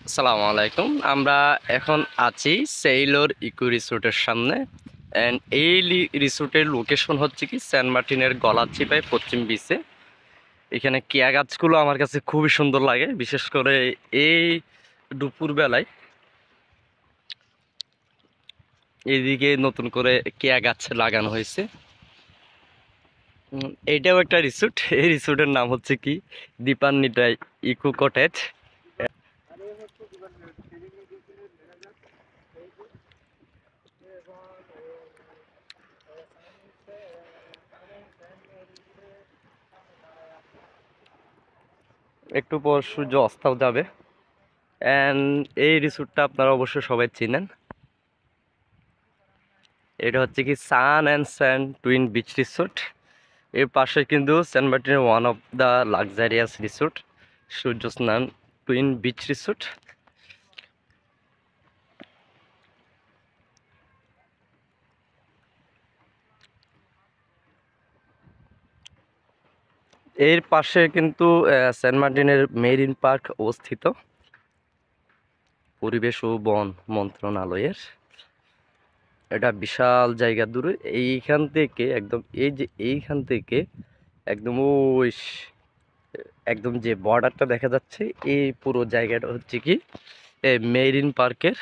আসসালামু আলাইকুম। আমরা এখন আছি সেইলোর ইকো রিসোর্টের সামনে। অ্যান্ড এই রিসোর্টের লোকেশন হচ্ছে কি সেন্ট মার্টিনের গলাচিপায় পশ্চিম বিচে। এখানে কেয়া গাছগুলো আমার কাছে খুবই সুন্দর লাগে, বিশেষ করে এই দুপুরবেলায় এইদিকে নতুন করে কেয়া গাছ লাগানো হয়েছে। এইটাও একটা রিসোর্ট। এই রিসোর্টের নাম হচ্ছে কি দীপান্বিতা ইকো কটেজ। একটু পর সূর্য অস্তও যাবে। অ্যান্ড এই রিসোর্টটা আপনারা অবশ্যই সবাই চিনেন। এটা হচ্ছে কি sun and sand twin beach resort. এর পাশে কিন্তু সেন্ট মার্টিনের one of the luxurious resort সূর্য স্নান টুইন বিচ রিসোর্ট। এর পাশে কিন্তু সেন্ট মার্টিনের মেরিন পার্ক অবস্থিত, পরিবেশ ও বন মন্ত্রণালয়ের। এটা বিশাল জায়গা দূরে। এইখান থেকে একদম এই যে এইখান থেকে একদম ওই একদম যে বর্ডারটা দেখা যাচ্ছে, এই পুরো জায়গাটা হচ্ছে কি মেরিন পার্কের।